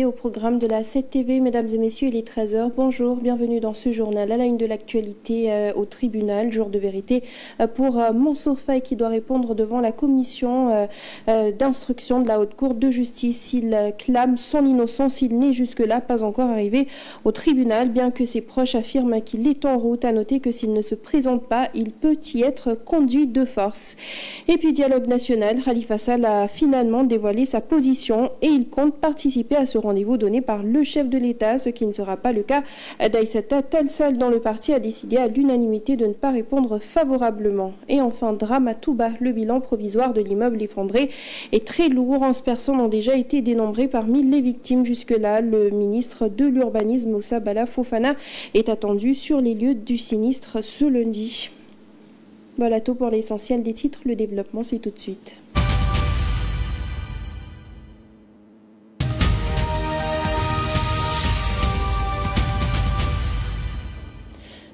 Au programme de la 7TV, mesdames et messieurs, il est 13h. Bonjour, bienvenue dans ce journal. À la une de l'actualité au tribunal, jour de vérité pour Mansour Faye qui doit répondre devant la commission d'instruction de la Haute Cour de justice. Il clame son innocence. Il n'est jusque-là pas encore arrivé au tribunal, bien que ses proches affirment qu'il est en route. À noter que s'il ne se présente pas, il peut y être conduit de force. Et puis, dialogue national, Khalifa Sall a finalement dévoilé sa position et il compte participer à ce rendez-vous donné par le chef de l'État, ce qui ne sera pas le cas d'Aïssata Tall Sall, dont le parti a décidé à l'unanimité de ne pas répondre favorablement. Et enfin, drame à Touba, le bilan provisoire de l'immeuble effondré est très lourd. 11 personnes ont déjà été dénombrées parmi les victimes jusque-là. Le ministre de l'Urbanisme, Moussa Bala Fofana, est attendu sur les lieux du sinistre ce lundi. Voilà tout pour l'essentiel des titres. Le développement, c'est tout de suite.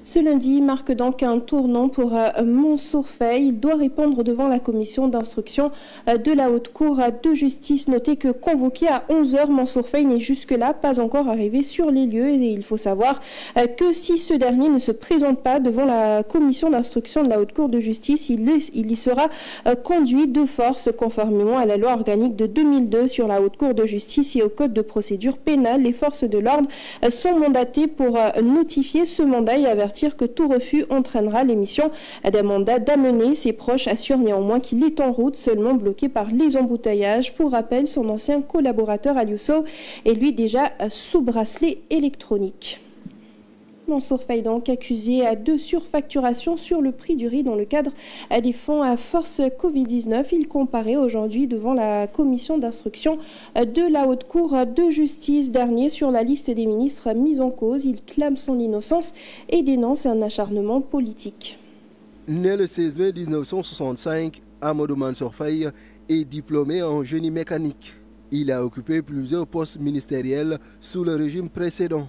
Ce lundi marque donc un tournant pour Mansour Faye. Il doit répondre devant la commission d'instruction de la Haute Cour de justice. Notez que convoqué à 11h, Mansour Faye n'est jusque-là pas encore arrivé sur les lieux. Et il faut savoir que si ce dernier ne se présente pas devant la commission d'instruction de la Haute Cour de justice, il y sera conduit de force conformément à la loi organique de 2002 sur la Haute Cour de justice et au code de procédure pénale. Les forces de l'ordre sont mandatées pour notifier ce mandat et avertir que tout refus entraînera l'émission d'un mandat d'amener. Ses proches assurent néanmoins qu'il est en route, seulement bloqué par les embouteillages. Pour rappel, son ancien collaborateur Aliousso est lui déjà sous bracelet électronique. Mansour Faye donc accusé de surfacturation sur le prix du riz dans le cadre des fonds à force Covid-19. Il comparaît aujourd'hui devant la commission d'instruction de la Haute Cour de justice. Dernier sur la liste des ministres mis en cause. Il clame son innocence et dénonce un acharnement politique. Né le 16 mai 1965, Amadou Mansour Faye est diplômé en génie mécanique. Il a occupé plusieurs postes ministériels sous le régime précédent.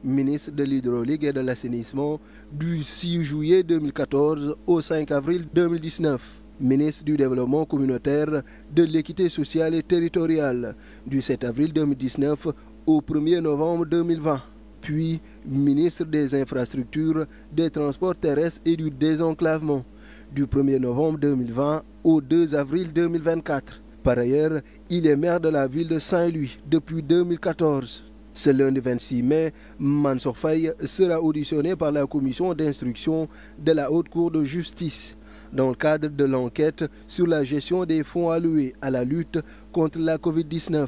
Ministre de l'Hydraulique et de l'Assainissement du 6 juillet 2014 au 5 avril 2019. Ministre du Développement communautaire, de l'équité sociale et territoriale du 7 avril 2019 au 1er novembre 2020. Puis ministre des Infrastructures, des Transports terrestres et du Désenclavement du 1er novembre 2020 au 2 avril 2024. Par ailleurs, il est maire de la ville de Saint-Louis depuis 2014. Ce lundi 26 mai, Mansour Faye sera auditionné par la commission d'instruction de la Haute Cour de justice dans le cadre de l'enquête sur la gestion des fonds alloués à la lutte contre la Covid-19.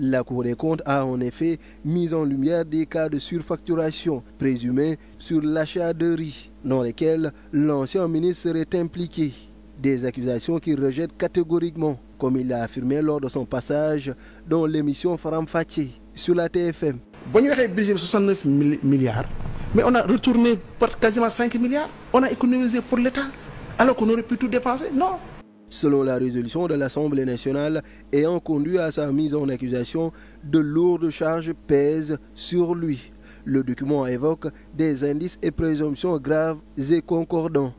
La Cour des comptes a en effet mis en lumière des cas de surfacturation présumés sur l'achat de riz, dans lesquels l'ancien ministre serait impliqué. Des accusations qu'il rejette catégoriquement, comme il l'a affirmé lors de son passage dans l'émission Faram Fatih sur la TFM. On a un budget de 69 milliards, mais on a retourné par quasiment 5 milliards. On a économisé pour l'État, alors qu'on aurait pu tout dépenser. Non. Selon la résolution de l'Assemblée nationale ayant conduit à sa mise en accusation, de lourdes charges pèsent sur lui. Le document évoque des indices et présomptions graves et concordants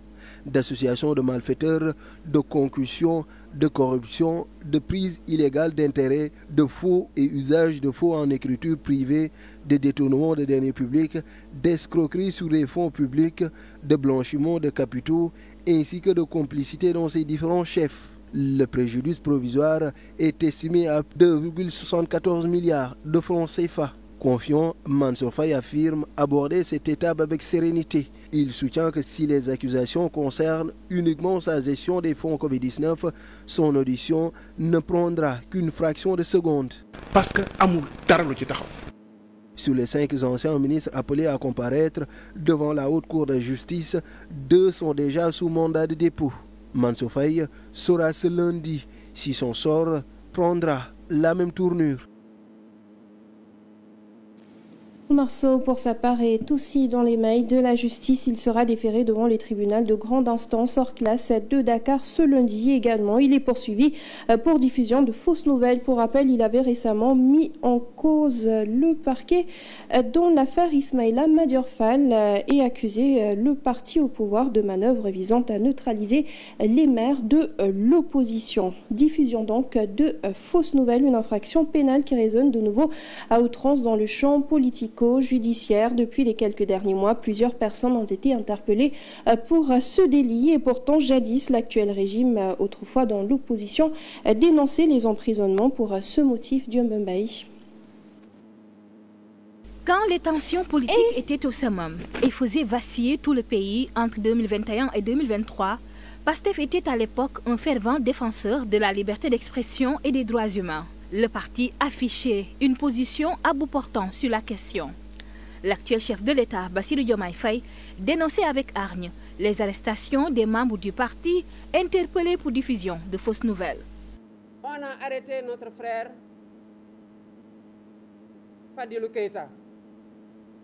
d'association de malfaiteurs, de concussion, de corruption, de prise illégale d'intérêt, de faux et usage de faux en écriture privée, de détournement de deniers publics, d'escroquerie sur les fonds publics, de blanchiment de capitaux, ainsi que de complicité dans ces différents chefs. Le préjudice provisoire est estimé à 2,74 milliards de francs CFA. Confiant, Mansour Faye affirme aborder cette étape avec sérénité. Il soutient que si les accusations concernent uniquement sa gestion des fonds Covid-19, son audition ne prendra qu'une fraction de seconde. Parce que amul dara lu ci taxaw. Sur les 5 anciens ministres appelés à comparaître devant la Haute Cour de justice, 2 sont déjà sous mandat de dépôt. Mansour Faye saura ce lundi si son sort prendra la même tournure. Marceau, pour sa part, est aussi dans les mailles de la justice. Il sera déféré devant les tribunaux de grande instance hors classe de Dakar ce lundi également. Il est poursuivi pour diffusion de fausses nouvelles. Pour rappel, il avait récemment mis en cause le parquet dans l'affaire Ismaïla Madior Fall et accusé le parti au pouvoir de manœuvres visant à neutraliser les maires de l'opposition. Diffusion donc de fausses nouvelles, une infraction pénale qui résonne de nouveau à outrance dans le champ politico-judiciaire. Depuis les quelques derniers mois, plusieurs personnes ont été interpellées pour ce délit et pourtant jadis l'actuel régime, autrefois dans l'opposition, dénonçait les emprisonnements pour ce motif. Diombaï. Quand les tensions politiques étaient au summum et faisaient vaciller tout le pays entre 2021 et 2023, Pastef était à l'époque un fervent défenseur de la liberté d'expression et des droits humains. Le parti affichait une position à bout portant sur la question. L'actuel chef de l'État, Bassirou Diomaye Faye, dénonçait avec hargne les arrestations des membres du parti interpellés pour diffusion de fausses nouvelles. On a arrêté notre frère Fadilou Keïta,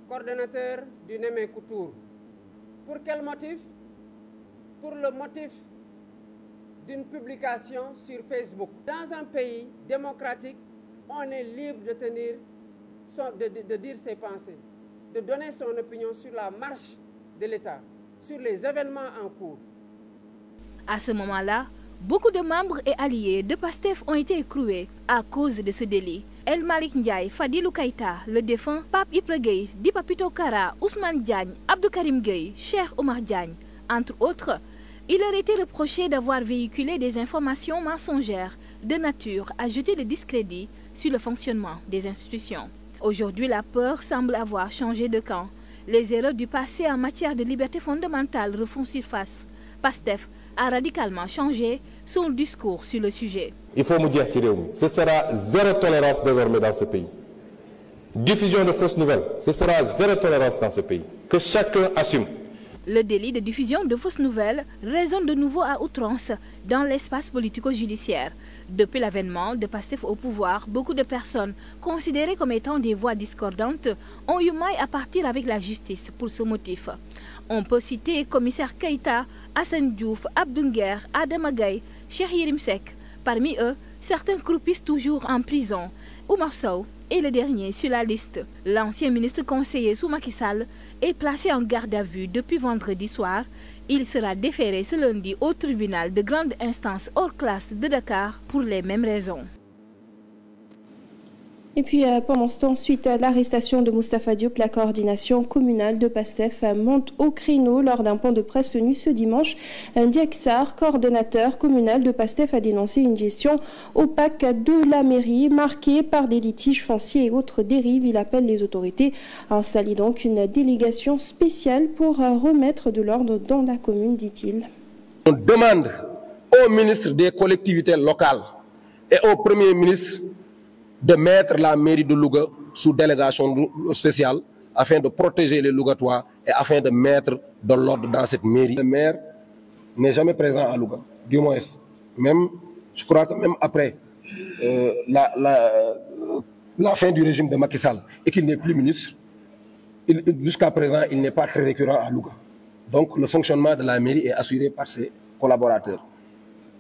coordonnateur du Némé Koutour. Pour quel motif? Pour le motif d'une publication sur Facebook. Dans un pays démocratique, on est libre de dire ses pensées, de donner son opinion sur la marche de l'État, sur les événements en cours. À ce moment-là, beaucoup de membres et alliés de Pastef ont été écroués à cause de ce délit. El Malik Ndiaye, Fadilou Keïta, le défunt Pape Ibra Gueye, Di Papito Kara, Ousmane Diagne, Abdou Karim Gueye, Cheikh Omar Diagne, entre autres. Il leur était reproché d'avoir véhiculé des informations mensongères de nature à jeter le discrédit sur le fonctionnement des institutions. Aujourd'hui, la peur semble avoir changé de camp. Les erreurs du passé en matière de liberté fondamentale refont surface. Pastef a radicalement changé son discours sur le sujet. Il faut me dire, ce sera zéro tolérance désormais dans ce pays. Diffusion de fausses nouvelles, ce sera zéro tolérance dans ce pays. Que chacun assume. Le délit de diffusion de fausses nouvelles résonne de nouveau à outrance dans l'espace politico-judiciaire. Depuis l'avènement de Pastef au pouvoir, beaucoup de personnes considérées comme étant des voix discordantes ont eu maille à partir avec la justice pour ce motif. On peut citer commissaire Keïta, Hassan Diouf, Abdounger, Adama Gaye, Cheikh Yérim Seck. Parmi eux, certains croupissent toujours en prison. Oumar Sow est le dernier sur la liste. L'ancien ministre conseiller sous Macky Sall est placé en garde à vue depuis vendredi soir. Il sera déféré ce lundi au tribunal de grande instance hors classe de Dakar pour les mêmes raisons. Et puis pendant ce temps, suite à l'arrestation de Moustapha Diop, la coordination communale de Pastef monte au créneau lors d'un point de presse tenu ce dimanche. Ndiack Sarr, coordonnateur communal de Pastef, a dénoncé une gestion opaque de la mairie marquée par des litiges fonciers et autres dérives. Il appelle les autorités à installer donc une délégation spéciale pour remettre de l'ordre dans la commune, dit-il. On demande au ministre des collectivités locales et au Premier ministre de mettre la mairie de Louga sous délégation spéciale afin de protéger les Lougatois et afin de mettre de l'ordre dans cette mairie. Le maire n'est jamais présent à Louga, du moins. Même, je crois que même après la fin du régime de Macky Sall et qu'il n'est plus ministre, jusqu'à présent, il n'est pas très récurrent à Louga. Donc le fonctionnement de la mairie est assuré par ses collaborateurs.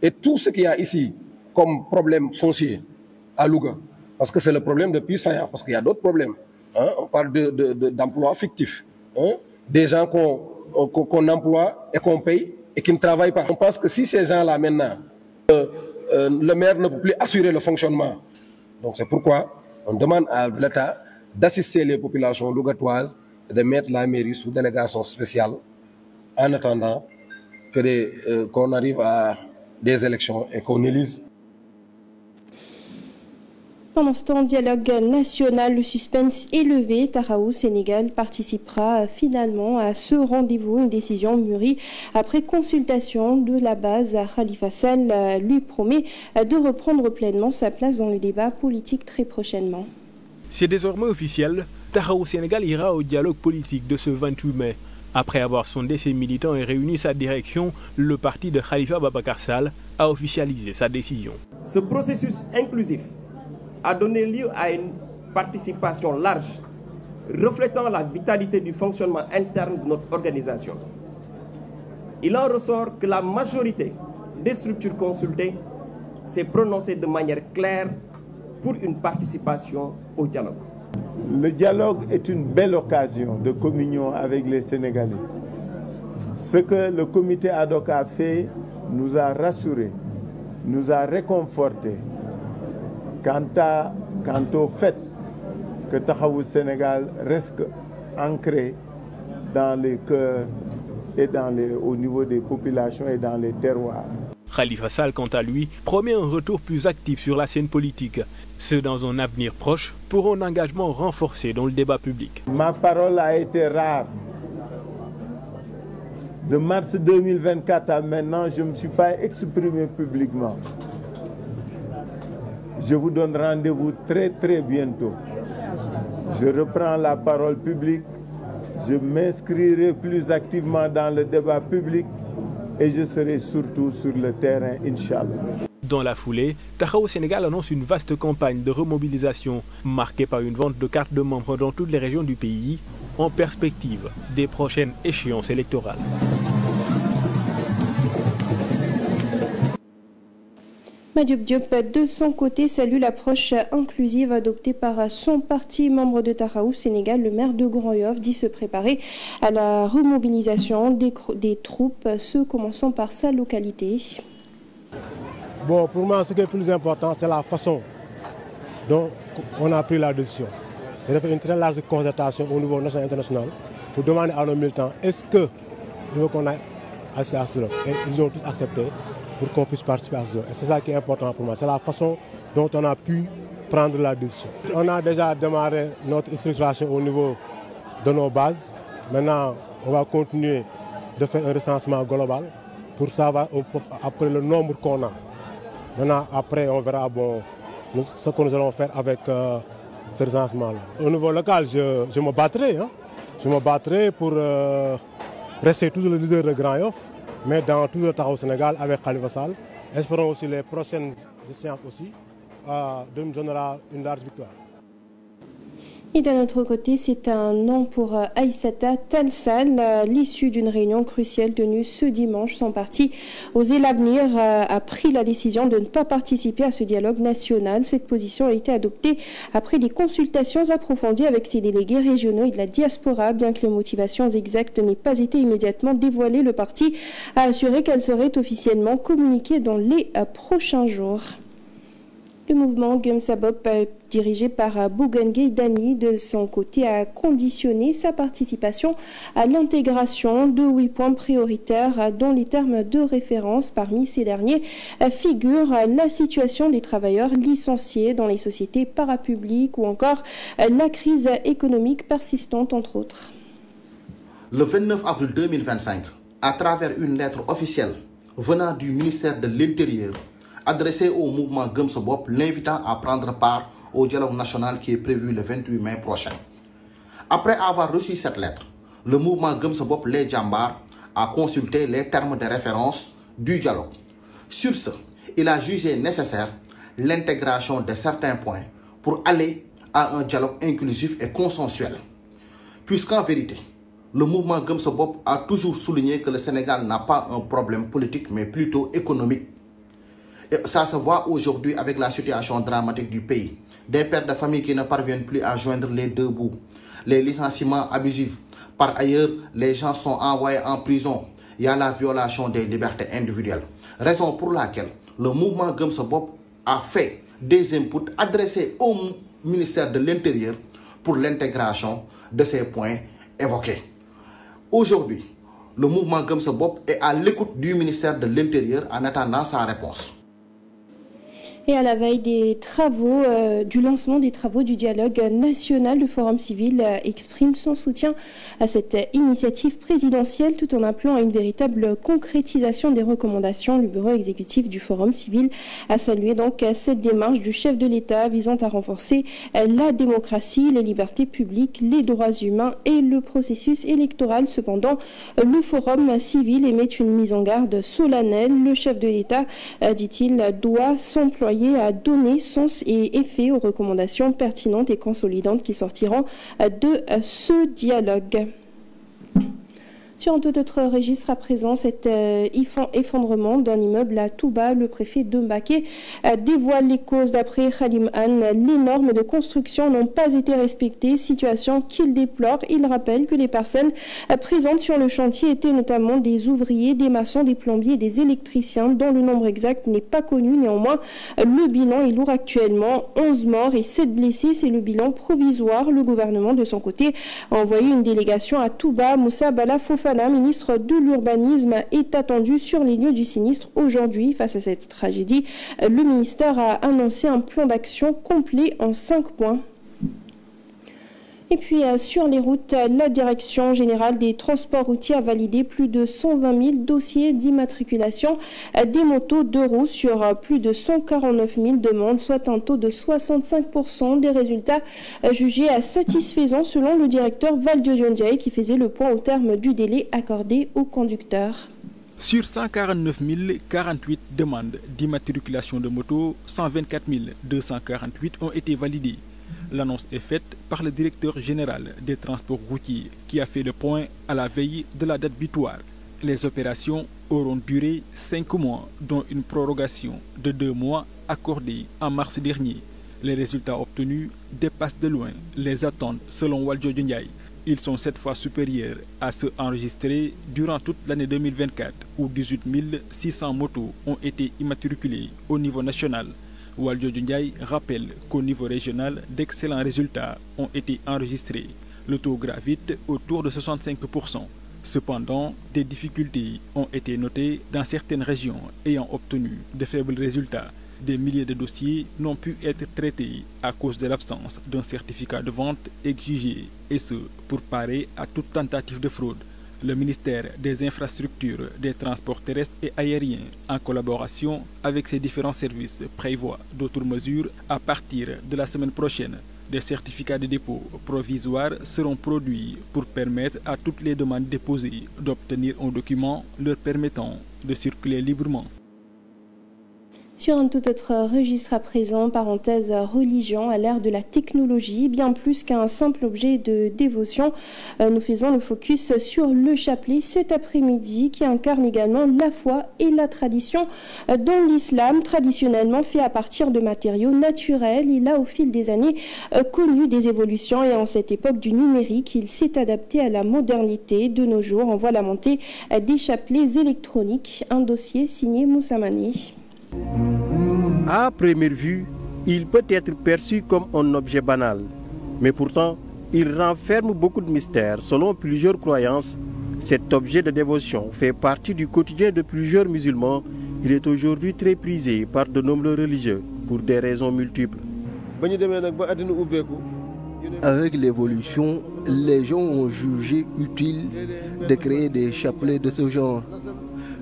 Et tout ce qu'il y a ici comme problème foncier à Louga, parce que c'est le problème depuis 100 ans, parce qu'il y a d'autres problèmes. Hein? On parle d'emplois fictifs. Hein? Des gens qu'on emploie et qu'on paye et qui ne travaillent pas. On pense que si ces gens-là maintenant, le maire ne peut plus assurer le fonctionnement. Donc c'est pourquoi on demande à l'État d'assister les populations lougatoises et de mettre la mairie sous délégation spéciale en attendant qu'on arrive à des élections et qu'on élise. Pendant ce temps, dialogue national, le suspense est levé. Taraou, Sénégal, participera finalement à ce rendez-vous. Une décision mûrie après consultation de la base. Khalifa Sall lui promet de reprendre pleinement sa place dans le débat politique très prochainement. C'est désormais officiel. Taraou, Sénégal ira au dialogue politique de ce 28 mai. Après avoir sondé ses militants et réuni sa direction, le parti de Khalifa Babacar Sall a officialisé sa décision. Ce processus inclusif a donné lieu à une participation large reflétant la vitalité du fonctionnement interne de notre organisation. Il en ressort que la majorité des structures consultées s'est prononcée de manière claire pour une participation au dialogue. Le dialogue est une belle occasion de communion avec les Sénégalais. Ce que le comité ad hoc a fait nous a rassurés, nous a réconfortés quant au fait que Taxawu Sénégal reste ancré dans les cœurs et au niveau des populations et dans les terroirs. Khalifa Sall, quant à lui, promet un retour plus actif sur la scène politique, ce dans un avenir proche pour un engagement renforcé dans le débat public. Ma parole a été rare. De mars 2024 à maintenant, je ne me suis pas exprimé publiquement. Je vous donne rendez-vous très bientôt. Je reprends la parole publique, je m'inscrirai plus activement dans le débat public et je serai surtout sur le terrain, Inch'Allah. Dans la foulée, Taxawu Sénégal annonce une vaste campagne de remobilisation marquée par une vente de cartes de membres dans toutes les régions du pays en perspective des prochaines échéances électorales. Madiop Diop, de son côté, salue l'approche inclusive adoptée par son parti membre de Taxawu Sénégal. Le maire de Grand Yoff dit se préparer à la remobilisation des troupes, ce commençant par sa localité. Bon, pour moi, ce qui est le plus important, c'est la façon dont on a pris la décision. C'est de faire une très large concertation au niveau national et international pour demander à nos militants est-ce qu'ils veulent qu'on aille à cela. Et ils ont tous accepté pour qu'on puisse participer à ce. Et c'est ça qui est important pour moi. C'est la façon dont on a pu prendre la décision. On a déjà démarré notre structuration au niveau de nos bases. Maintenant, on va continuer de faire un recensement global pour savoir après le nombre qu'on a. Maintenant, après, on verra ce que nous allons faire avec ce recensement-là. Au niveau local, je me battrai. Hein. Je me battrai pour rester toujours le leader de Grand Yoff, mais dans tout le Taxawu Sénégal avec Khalifa Sall. Espérons aussi les prochaines séances aussi de nous donner une large victoire. Et d'un autre côté, c'est un non pour Aïssata Tall Sall. L'issue d'une réunion cruciale tenue ce dimanche, son parti Osez l'Avenir a pris la décision de ne pas participer à ce dialogue national. Cette position a été adoptée après des consultations approfondies avec ses délégués régionaux et de la diaspora. Bien que les motivations exactes n'aient pas été immédiatement dévoilées, le parti a assuré qu'elles seraient officiellement communiquées dans les prochains jours. Le mouvement Gëm Sa Bopp, dirigé par Bougane Gueye Dany, de son côté, a conditionné sa participation à l'intégration de 8 points prioritaires dont les termes de référence. Parmi ces derniers figurent la situation des travailleurs licenciés dans les sociétés parapubliques ou encore la crise économique persistante, entre autres. Le 29 avril 2025, à travers une lettre officielle venant du ministère de l'Intérieur, adressé au mouvement Gëm Sa Bopp, l'invitant à prendre part au dialogue national qui est prévu le 28 mai prochain. Après avoir reçu cette lettre, le mouvement Gëm Sa Bopp Les Jambar a consulté les termes de référence du dialogue. Sur ce, il a jugé nécessaire l'intégration de certains points pour aller à un dialogue inclusif et consensuel. Puisqu'en vérité, le mouvement Gëm Sa Bopp a toujours souligné que le Sénégal n'a pas un problème politique mais plutôt économique. Et ça se voit aujourd'hui avec la situation dramatique du pays. Des pères de famille qui ne parviennent plus à joindre les deux bouts. Les licenciements abusifs. Par ailleurs, les gens sont envoyés en prison. Il y a la violation des libertés individuelles. Raison pour laquelle le mouvement Gëm Sa Bopp a fait des inputs adressés au ministère de l'Intérieur pour l'intégration de ces points évoqués. Aujourd'hui, le mouvement Gëm Sa Bopp est à l'écoute du ministère de l'Intérieur en attendant sa réponse. Et à la veille des travaux, du lancement des travaux du dialogue national, le Forum civil exprime son soutien à cette initiative présidentielle tout en appelant à une véritable concrétisation des recommandations. Le bureau exécutif du Forum civil a salué donc cette démarche du chef de l'État visant à renforcer la démocratie, les libertés publiques, les droits humains et le processus électoral. Cependant, le Forum civil émet une mise en garde solennelle. Le chef de l'État, dit-il, doit s'employer employé à donner sens et effet aux recommandations pertinentes et consolidantes qui sortiront de ce dialogue. Sur un tout autre registre à présent, cet effondrement d'un immeuble à Touba, le préfet de Mbacké dévoile les causes. D'après Khadim Anne, les normes de construction n'ont pas été respectées, situation qu'il déplore. Il rappelle que les personnes présentes sur le chantier étaient notamment des ouvriers, des maçons, des plombiers, des électriciens, dont le nombre exact n'est pas connu. Néanmoins, le bilan est lourd actuellement, 11 morts et 7 blessés. C'est le bilan provisoire. Le gouvernement, de son côté, a envoyé une délégation à Touba. Moussa Bala Fofana, ministre de l'Urbanisme, est attendu sur les lieux du sinistre aujourd'hui. Face à cette tragédie, le ministère a annoncé un plan d'action complet en 5 points. Et puis sur les routes, la Direction générale des transports routiers a validé plus de 120 000 dossiers d'immatriculation des motos 2 roues sur plus de 149 000 demandes, soit un taux de 65%, des résultats jugés satisfaisants selon le directeur Valdio Diondjaye qui faisait le point au terme du délai accordé aux conducteurs. Sur 149 048 demandes d'immatriculation de motos, 124 248 ont été validées. L'annonce est faite par le directeur général des transports routiers qui a fait le point à la veille de la date butoir. Les opérations auront duré 5 mois, dont une prorogation de 2 mois accordée en mars dernier. Les résultats obtenus dépassent de loin les attentes selon Valdio Diondjaye. Ils sont 7 fois supérieurs à ceux enregistrés durant toute l'année 2024 où 18 600 motos ont été immatriculées au niveau national. Valdio Diondjaye rappelle qu'au niveau régional, d'excellents résultats ont été enregistrés. Le taux gravite autour de 65%. Cependant, des difficultés ont été notées dans certaines régions ayant obtenu de faibles résultats. Des milliers de dossiers n'ont pu être traités à cause de l'absence d'un certificat de vente exigé, et ce, pour parer à toute tentative de fraude. Le ministère des Infrastructures, des Transports terrestres et aériens, en collaboration avec ses différents services, prévoit d'autres mesures à partir de la semaine prochaine. Des certificats de dépôt provisoires seront produits pour permettre à toutes les demandes déposées d'obtenir un document leur permettant de circuler librement. Sur un tout autre registre à présent, parenthèse religion, à l'ère de la technologie, bien plus qu'un simple objet de dévotion. Nous faisons le focus sur le chapelet cet après-midi qui incarne également la foi et la tradition. Dans l'islam, traditionnellement fait à partir de matériaux naturels, il a au fil des années connu des évolutions et en cette époque du numérique, il s'est adapté à la modernité. De nos jours, on voit la montée des chapelets électroniques. Un dossier signé Moussa Mani. À première vue, il peut être perçu comme un objet banal, mais pourtant, il renferme beaucoup de mystères. Selon plusieurs croyances, cet objet de dévotion fait partie du quotidien de plusieurs musulmans. Il est aujourd'hui très prisé par de nombreux religieux pour des raisons multiples. Avec l'évolution, les gens ont jugé utile de créer des chapelets de ce genre.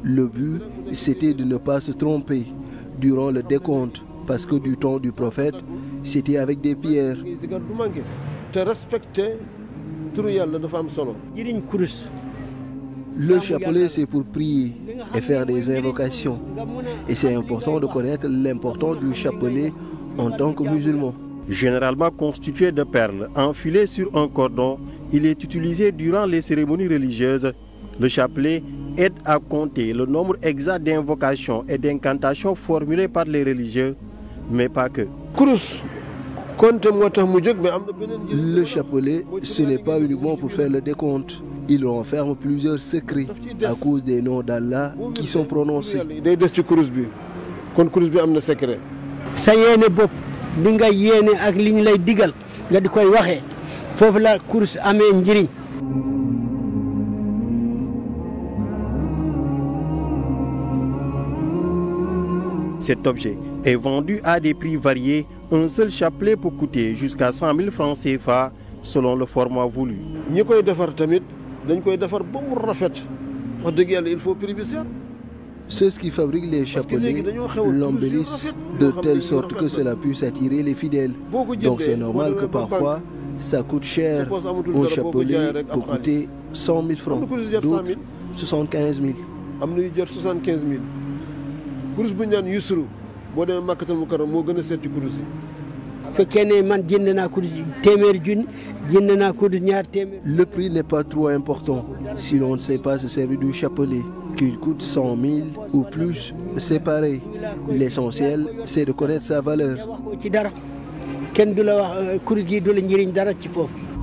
Le but, c'était de ne pas se tromper durant le décompte, parce que du temps du prophète, c'était avec des pierres. Le chapelet, c'est pour prier et faire des invocations. Et c'est important de connaître l'importance du chapelet en tant que musulman. Généralement constitué de perles enfilées sur un cordon, il est utilisé durant les cérémonies religieuses. Le chapelet aide à compter le nombre exact d'invocations et d'incantations formulées par les religieux, mais pas que. Le chapelet, ce n'est pas uniquement pour faire le décompte. Il renferme plusieurs secrets à cause des noms d'Allah qui sont prononcés. Cet objet est vendu à des prix variés. Un seul chapelet peut coûter jusqu'à 100 000 francs CFA selon le format voulu. Ceux qui fabriquent les chapelets l'embellissent de telle sorte que cela puisse attirer les fidèles. Donc c'est normal que parfois ça coûte cher. Un chapelet peut coûter 100 000 francs, d'autres 75 000. Le prix n'est pas trop important si l'on ne sait pas se servir du chapelet. Qu'il coûte 100 000 ou plus, c'est pareil. L'essentiel, c'est de connaître sa valeur.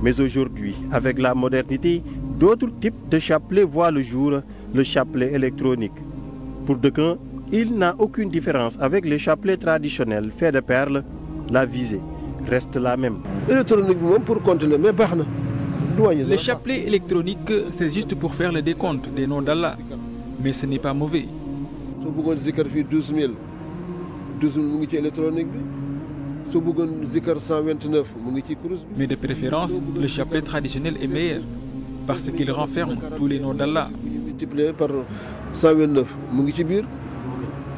Mais aujourd'hui, avec la modernité, d'autres types de chapelets voient le jour, le chapelet électronique. Pour d'aucuns, il n'a aucune différence avec les chapelets traditionnels faits de perles. La visée reste la même. Le chapelet électronique, c'est juste pour faire le décompte des noms d'Allah. Mais ce n'est pas mauvais. Mais de préférence, le chapelet traditionnel est meilleur parce qu'il renferme tous les noms d'Allah.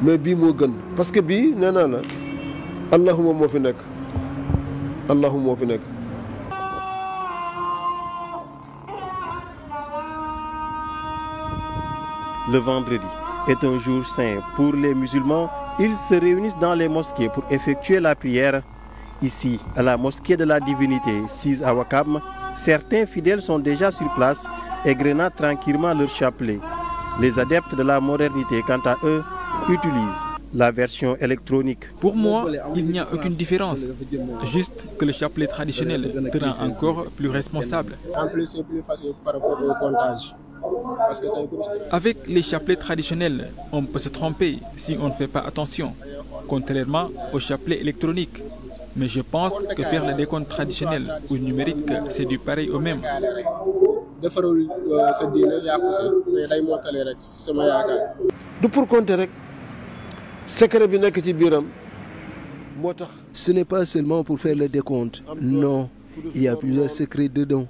Mais bii moo gën parce que bii nee naa la allahuma moo fi nekk allahu moo fi nekk. Le vendredi est un jour saint pour les musulmans. Ils se réunissent dans les mosquées pour effectuer la prière. Ici, à la mosquée de la divinité Sis à Ouakam, certains fidèles sont déjà sur place et grenadent tranquillement leur chapelet. Les adeptes de la modernité, quant à eux, utilisent la version électronique. Pour moi, il n'y a aucune différence. Juste que le chapelet traditionnel te rend encore plus responsable. En plus, c'est plus facile par rapport au comptage. Avec les chapelets traditionnels, on peut se tromper si on ne fait pas attention, contrairement au chapelet électronique. Mais je pense que faire le décompte traditionnel ou numérique, c'est du pareil au même. Ce n'est pas seulement pour faire le décompte, non, il y a plusieurs secrets dedans.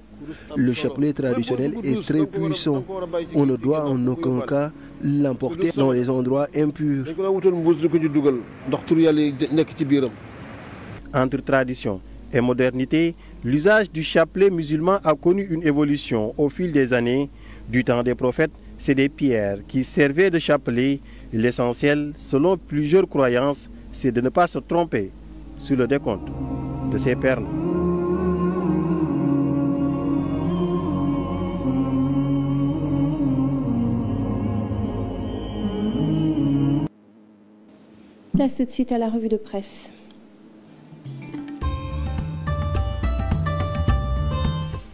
Le chapelet traditionnel est très puissant. On ne doit en aucun cas l'emporter dans les endroits impurs. Entre tradition et modernité, l'usage du chapelet musulman a connu une évolution au fil des années. Du temps des prophètes, c'est des pierres qui servaient de chapelet. L'essentiel, selon plusieurs croyances, c'est de ne pas se tromper sur le décompte de ces perles. Place tout de suite à la revue de presse.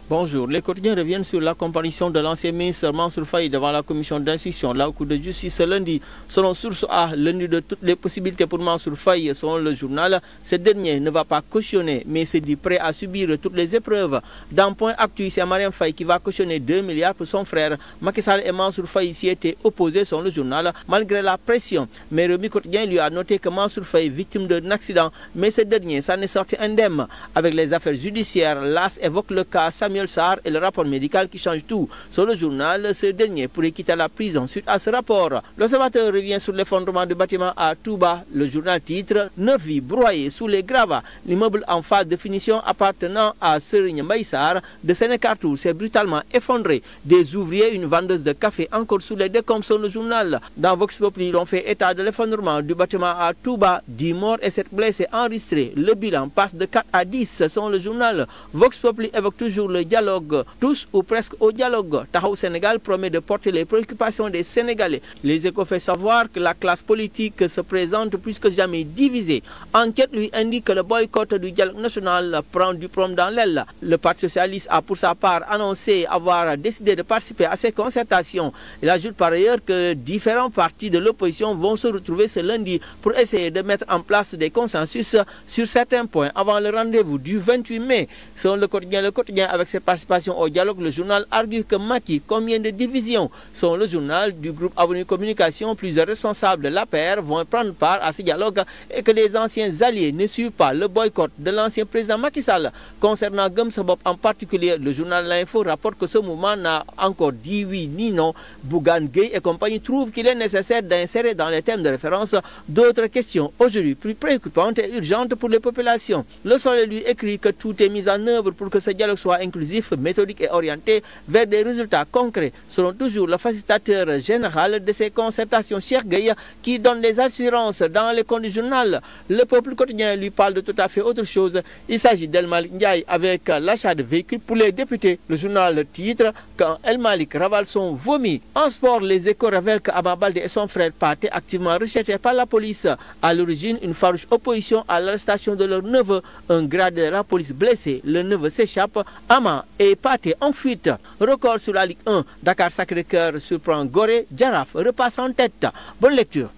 Bonjour. Les quotidiens reviennent sur la comparution de l'ancien ministre Mansour Faye devant la commission d'instruction de la Cour de justice ce lundi. Selon Source A, l'une de toutes les possibilités pour Mansour Faye, selon le journal, ce dernier ne va pas cautionner, mais se dit prêt à subir toutes les épreuves. Dans Point Actu, c'est Mariam Faye qui va cautionner 2 milliards pour son frère. Macky Sall et Mansour Faye s'y étaient opposés, selon le journal, malgré la pression. Mais Rewmi Quotidien lui a noté que Mansour Faye, victime d'un accident, mais ce dernier s'en est sorti indemne. Avec les affaires judiciaires, l'AS évoque le cas Samuel Sarr et le rapport médical qui change tout. Sur le journal, ce dernier pourrait quitter la prison suite à ce rapport. L'Observateur revient sur l'effondrement du bâtiment à Touba. Le journal titre « 9 vies broyées sous les gravats ». L'immeuble en phase de finition appartenant à Serigne Mbaye Sarr de Sénécartour s'est brutalement effondré. Des ouvriers, une vendeuse de café encore sous les décombres sur le journal. Dans Vox Populi, l'on fait état de l'effondrement du bâtiment à Touba. 10 morts et 7 blessés enregistrés. Le bilan passe de 4 à 10 selon le journal. Vox Populi évoque toujours le dialogue, tous ou presque au dialogue. Taxawu Sénégal promet de porter les préoccupations des Sénégalais. Les Échos fait savoir que la classe politique se présente plus que jamais divisée. Enquête lui indique que le boycott du dialogue national prend du plomb dans l'aile. Le Parti socialiste a pour sa part annoncé avoir décidé de participer à ces concertations. Il ajoute par ailleurs que différents partis de l'opposition vont se retrouver ce lundi pour essayer de mettre en place des consensus sur certains points avant le rendez-vous du 28 mai. Selon le quotidien avec ses participation au dialogue, le journal argue que Macky, combien de divisions? Selon le journal du groupe Avenue Communication, plusieurs responsables de l'APR vont prendre part à ce dialogue et que les anciens alliés ne suivent pas le boycott de l'ancien président Macky Sall. Concernant Gëm Sa Bopp en particulier, le journal L'Info rapporte que ce mouvement n'a encore dit oui ni non. Bougane Gueye et compagnie trouvent qu'il est nécessaire d'insérer dans les thèmes de référence d'autres questions aujourd'hui plus préoccupantes et urgentes pour les populations. Le Soleil lui écrit que tout est mis en œuvre pour que ce dialogue soit inclusif inclusif, méthodique et orienté vers des résultats concrets, selon toujours le facilitateur général de ces concertations, Cheikh Gueye, qui donne des assurances dans les comptes du journal. Le Peuple quotidien lui parle de tout à fait autre chose. Il s'agit d'El Malik Ndiaye avec l'achat de véhicules pour les députés. Le journal titre quand El Malik ravale son vomi. En sport, les Échos révèlent qu'Ama Baldé et son frère Pathé activement recherchés par la police. À l'origine, une farouche opposition à l'arrestation de leur neveu. Un gradé de la police blessé. Le neveu s'échappe. Ama et Pathé en fuite. Record sur la Ligue 1. Dakar Sacré-Cœur surprend Gorée. Jaraaf repasse en tête. Bonne lecture.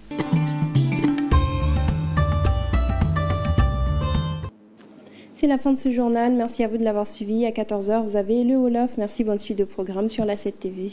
C'est la fin de ce journal. Merci à vous de l'avoir suivi. À 14h, vous avez le Wolof. Merci, bonne suite de programme sur la 7 TV.